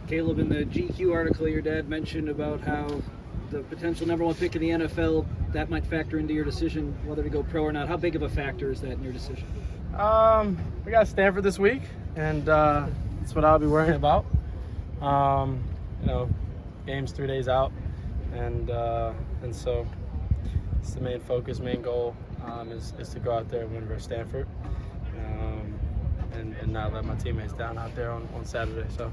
Caleb, in the GQ article, your dad mentioned about how the potential number 1 pick in the NFL, that might factor into your decision whether to go pro or not. How big of a factor is that in your decision? We got Stanford this week, and that's what I'll be worrying about. Game's 3 days out, and so it's the main focus, main goal is to go out there and win versus Stanford, and not let my teammates down out there on Saturday. So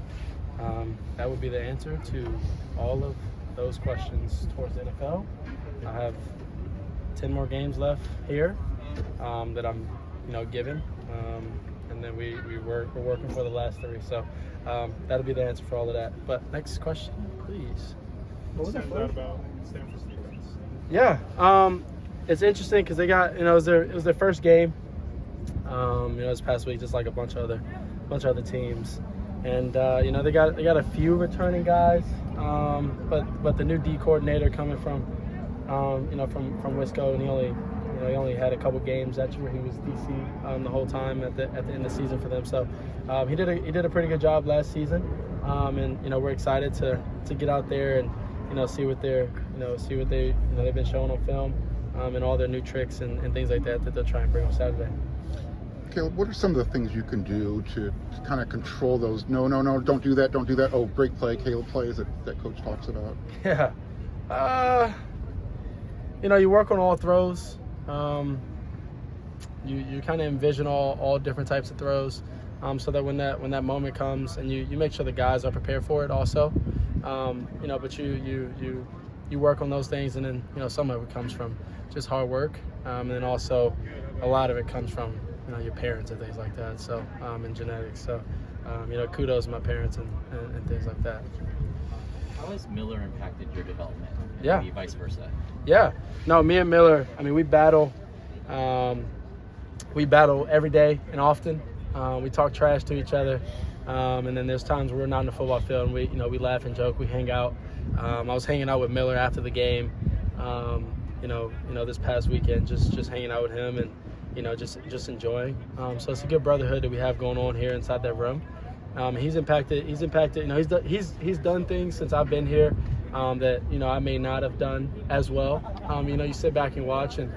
that would be the answer to all of those questions towards the NFL. I have 10 more games left here that I'm, given, and then we're working for the last 3. So that'll be the answer for all of that. But next question, please. What was that about Stanford's defense? Yeah, it's interesting because they got, it was their first game. This past week, just like a bunch of other teams, and they got a few returning guys, but the new D coordinator coming from Wisco, and he only had a couple games actually where he was DC the whole time at the end of the season for them. So he did a pretty good job last season, and we're excited to get out there and see what they've been showing on film, and all their new tricks and things like that they'll try and bring on Saturday. Caleb, what are some of the things you can do to kind of control those? No, don't do that. Oh, break play, Caleb plays that coach talks about. Yeah. You work on all throws. You kind of envision all different types of throws, so that when that moment comes, and you make sure the guys are prepared for it also. But you work on those things, and then some of it comes from just hard work, and then also a lot of it comes from your parents and things like that. So and genetics. So kudos to my parents and things like that. How has Miller impacted your development? And Yeah. maybe vice versa. Yeah. No, me and Miller, we battle. We battle every day and often. We talk trash to each other. And then there's times where we're not in the football field and we laugh and joke, we hang out. I was hanging out with Miller after the game, this past weekend, just hanging out with him and, just enjoying. So it's a good brotherhood that we have going on here inside that room. He's impacted, he's done things since I've been here that, I may not have done as well. You sit back and watch and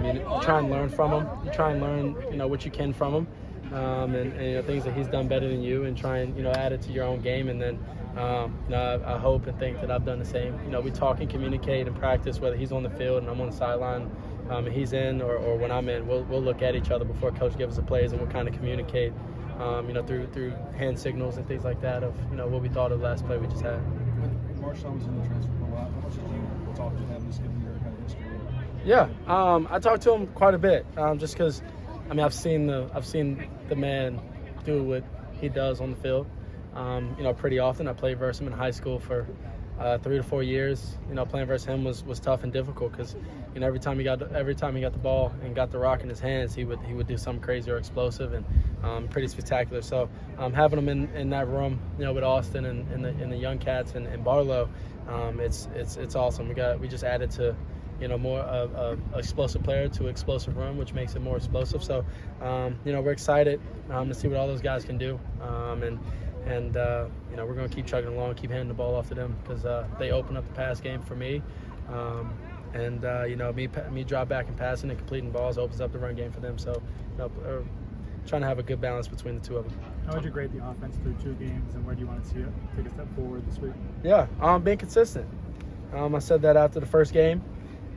you try and learn from him. You try and learn, what you can from him. And things that he's done better than you, and try and add it to your own game. And then I hope and think that I've done the same. We talk and communicate and practice, whether he's on the field and I'm on the sideline, and he's in, or when I'm in. We'll look at each other before coach gives us the plays, and we'll kind of communicate through hand signals and things like that of what we thought of the last play we just had. When Marshawn was in the transfer portal, how much did you talk to him, just given your kind of history? Yeah, I talked to him quite a bit, just because I've seen the man do what he does on the field, pretty often. I played versus him in high school for 3 to 4 years. Playing versus him was tough and difficult because every time he got the ball and got the rock in his hands, he would do something crazy or explosive and pretty spectacular. So having him in that room, with Austin and the young cats and Barlow, it's awesome. We just added to more of explosive player to explosive room, which makes it more explosive. So, we're excited to see what all those guys can do. And we're going to keep chugging along, keep handing the ball off to them because they open up the pass game for me. Me drop back and passing and completing balls opens up the run game for them. So, trying to have a good balance between the two of them. How would you grade the offense through 2 games, and where do you want to see it take a step forward this week? Yeah, being consistent. I said that after the first game.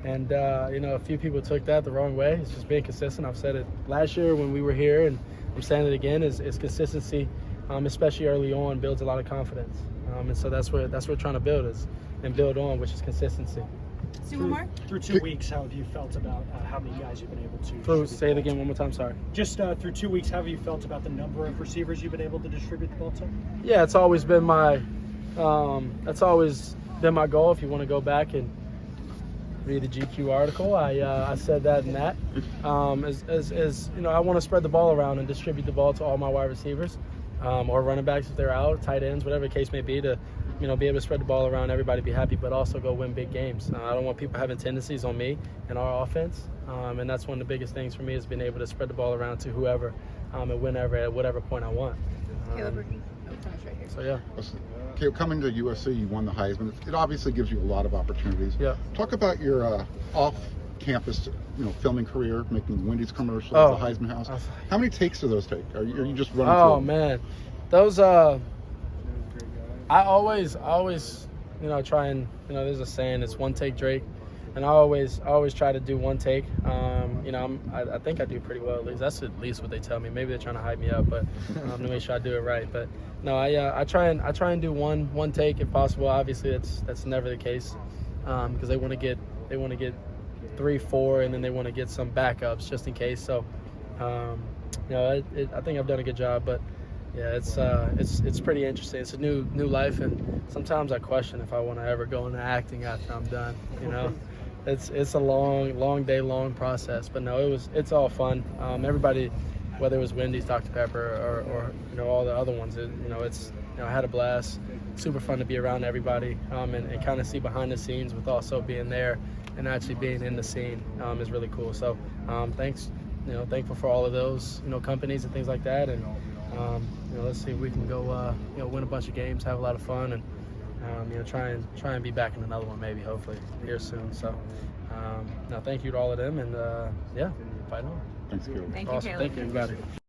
And, a few people took that the wrong way. It's just being consistent. I've said it last year when we were here, and I'm saying it again, is consistency, especially early on, builds a lot of confidence. And so that's what we're trying to build on, which is consistency. Through 2 weeks, how have you felt about how many guys you've been able to Say it again one more time, sorry. Just through 2 weeks, how have you felt about the number of receivers you've been able to distribute the ball to? Yeah, it's always been my goal. If you want to go back and read the GQ article, I said that in that. I want to spread the ball around and distribute the ball to all my wide receivers, or running backs if they're out, tight ends, whatever the case may be, to be able to spread the ball around, everybody be happy, but also go win big games. I don't want people having tendencies on me and our offense, and that's one of the biggest things for me is being able to spread the ball around to whoever and whenever at whatever point I want. Caleb, So yeah. Listen, Caleb, coming to USC, you won the Heisman. It obviously gives you a lot of opportunities. Yeah. Talk about your off-campus, filming career, making Wendy's commercials, Oh. the Heisman House. How many takes do those take? Are you just running? Oh through man, those I always try and there's a saying, it's one take Drake, and I always try to do one take. I think I do pretty well, at least that's at least what they tell me. Maybe they're trying to hype me up, but to make sure I do it right. But no, I try and do one take if possible. Obviously that's never the case, because they want to get 3, 4, and then they want to get some backups just in case. So I think I've done a good job, but yeah, it's pretty interesting. It's a new life, and sometimes I question if I want to ever go into acting after I'm done. It's a long day, long process, but no, it's all fun. Everybody, whether it was Wendy's, Dr. Pepper, or all the other ones, I had a blast. Super fun to be around everybody, and kind of see behind the scenes with also being there and actually being in the scene is really cool. So thanks, thankful for all of those companies and things like that, and let's see if we can go win a bunch of games, have a lot of fun, and try and be back in another one maybe, hopefully here soon. So thank you to all of them, and fight on. Thanks, Caleb. Thank you, Awesome. Caleb. Thank you, everybody.